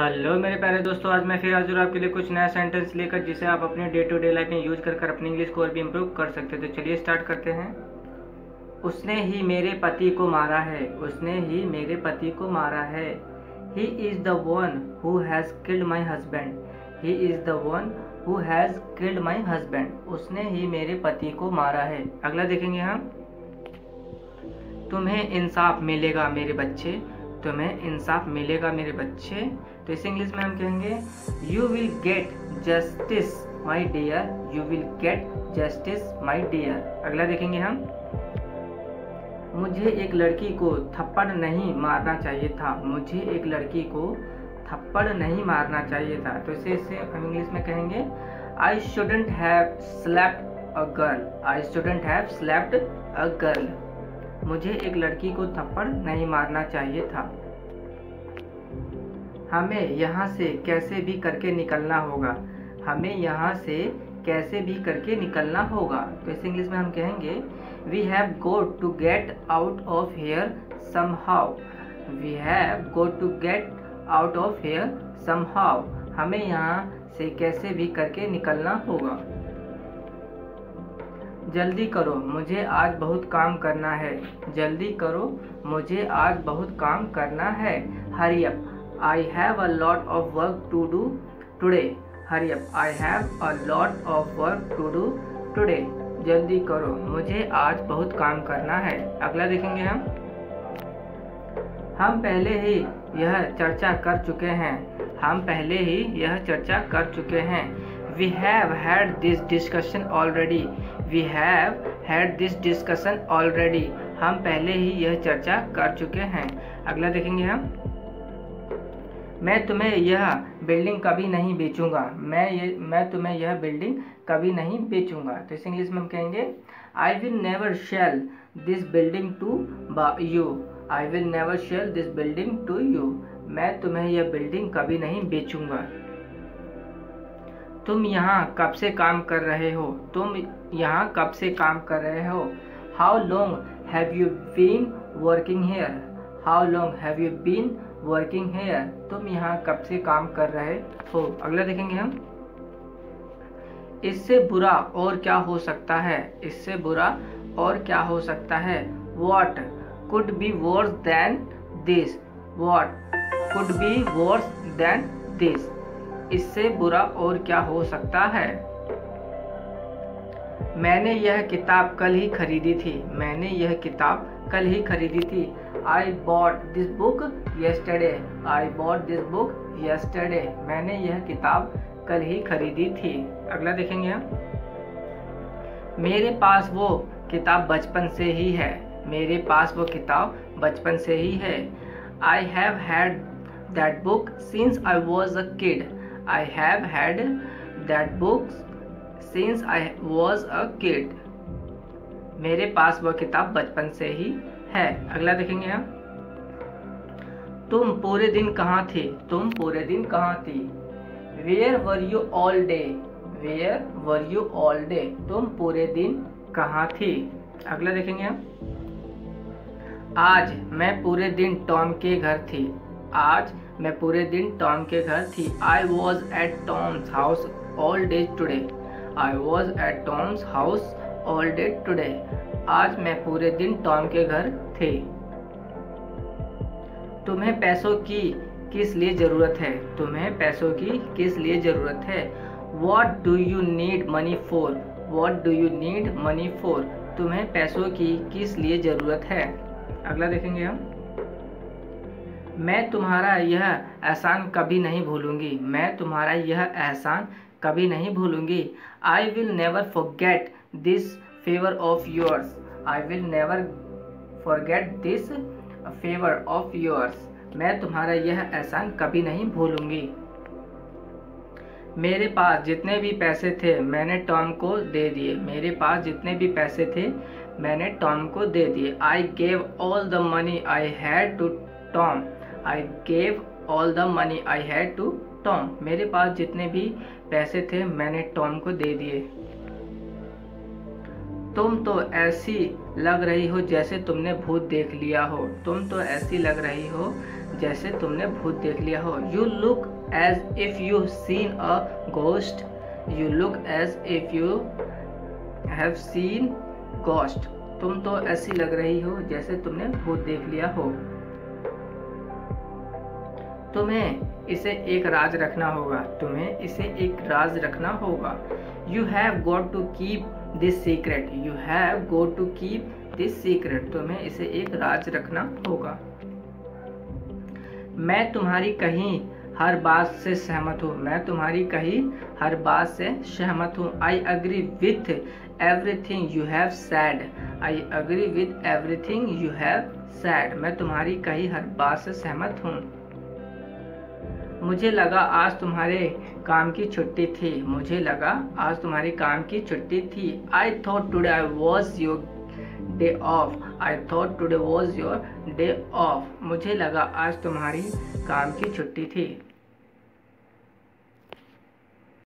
Hello मेरे प्यारे दोस्तों, आज मैं फिर हाजिर हूँ आपके लिए कुछ नया सेंटेंस लेकर जिसे आप अपने डे टू डे लाइफ में यूज कर अपनी इंग्लिश को और भी इम्प्रूव कर सकते हैं। तो चलिए स्टार्ट करते हैं। उसने ही मेरे पति को मारा है। उसने ही मेरे पति को मारा है। He is the one who has killed my husband. He is the one who has killed my husband. उसने ही मेरे पति को मारा है। अगला देखेंगे हम। तुम्हें इंसाफ मिलेगा मेरे बच्चे। तुम्हें इंसाफ मिलेगा मेरे बच्चे। तो इसे इंग्लिश में हम कहेंगे you will get justice my dear. You will get justice my dear. अगला देखेंगे हम। मुझे एक लड़की को थप्पड़ नहीं मारना चाहिए था। मुझे एक लड़की को थप्पड़ नहीं मारना चाहिए था। तो इसे हम इंग्लिश में कहेंगे I shouldn't have slapped a girl. I shouldn't have slapped a girl. मुझे एक लड़की को थप्पड़ नहीं मारना चाहिए था। हमें यहाँ से कैसे भी करके निकलना होगा। हमें यहाँ से कैसे भी करके निकलना होगा। तो इस इंग्लिश में हम कहेंगे we have got to get out of here somehow. We have got to get out of here somehow. हमें यहाँ से कैसे भी करके निकलना होगा। जल्दी करो, मुझे आज बहुत काम करना है। जल्दी करो, मुझे आज बहुत काम करना है। Hurry up, I have a lot of work to do today. Hurry up, I have a lot of work to do today. जल्दी करो, मुझे आज बहुत काम करना है। अगला देखेंगे हम पहले ही यह चर्चा कर चुके हैं। हम पहले ही यह चर्चा कर चुके हैं। We have had this discussion already. We have had this discussion already. हम पहले ही यह चर्चा कर चुके हैं। अगला देखेंगे हम। मैं तुम्हें यह बिल्डिंग कभी नहीं बेचूंगा। मैं तुम्हें यह बिल्डिंग कभी नहीं बेचूंगा। तो इस इंग्लिश में हम कहेंगे I will never sell this building to you. I will never sell this building to you. मैं तुम्हें यह बिल्डिंग कभी नहीं बेचूंगा। तुम यहाँ कब से काम कर रहे हो। तुम यहाँ कब से काम कर रहे हो। How long have you been working here. How long have you been working here. तुम यहाँ कब से काम कर रहे हो। अगला देखेंगे हम। इससे बुरा और क्या हो सकता है। इससे बुरा और क्या हो सकता है। What could be worse than this? What could be worse than this? इससे बुरा और क्या हो सकता है। मैंने यह किताब कल ही खरीदी थी। मैंने यह किताब कल ही खरीदी थी। I bought this book yesterday. I bought this book yesterday. मैंने यह किताब कल ही खरीदी थी। अगला देखेंगे हम। मेरे पास वो किताब बचपन से ही है। मेरे पास वो किताब बचपन से ही है। I have had that book since I was a kid. I have had that book since I was a kid. मेरे पास वह किताब बचपन से ही है। अगला देखेंगे हम। तुम पूरे दिन कहाँ थी। तुम पूरे दिन कहाँ थी। Where were you all day? Where were you all day? तुम पूरे दिन कहाँ थी। अगला देखेंगे हम। आज मैं पूरे दिन टॉम के घर थी। आज मैं पूरे दिन टॉम के घर थी। I was at Tom's house all day today. I was at Tom's house all day today. आज मैं पूरे दिन टॉम के घर थी। तुम्हें पैसों की किस लिए ज़रूरत है। तुम्हें पैसों की किस लिए ज़रूरत है। What do you need money for? What do you need money for? तुम्हें पैसों की किस लिए ज़रूरत है। अगला देखेंगे हम। मैं तुम्हारा यह एहसान कभी नहीं भूलूंगी। मैं तुम्हारा यह एहसान कभी नहीं भूलूंगी। I will never forget this favor of yours. I will never forget this favor of yours. मैं तुम्हारा यह एहसान कभी नहीं भूलूंगी। मेरे पास जितने भी पैसे थे मैंने टॉम को दे दिए। मेरे पास जितने भी पैसे थे मैंने टॉम को दे दिए। I gave all the money I had to Tom. I gave all the money I had to Tom. मेरे पास जितने भी पैसे थे मैंने टॉम को दे दिए। तुम तो ऐसी लग रही हो जैसे तुमने भूत देख लिया हो। तुम तो ऐसी लग रही हो जैसे तुमने भूत देख लिया हो। You look as if you seen a ghost. You look as if you have seen ghost. तुम तो ऐसी लग रही हो जैसे तुमने भूत देख लिया हो। तुम्हें इसे एक राज रखना होगा। तुम्हें इसे एक राज रखना होगा। You have got to keep this secret. You have got to keep this secret. तुम्हें इसे एक राज रखना होगा। मैं तुम्हारी कहीं हर बात से सहमत हूँ। मैं तुम्हारी कहीं हर बात से सहमत हूँ। I agree with everything you have sad. I agree with everything you have sad. मैं तुम्हारी कहीं हर बात से सहमत हूँ। मुझे लगा आज तुम्हारे काम की छुट्टी थी। मुझे लगा आज तुम्हारे काम की छुट्टी थी। I thought today was your day of. I thought today was your day of. मुझे लगा आज तुम्हारी काम की छुट्टी थी।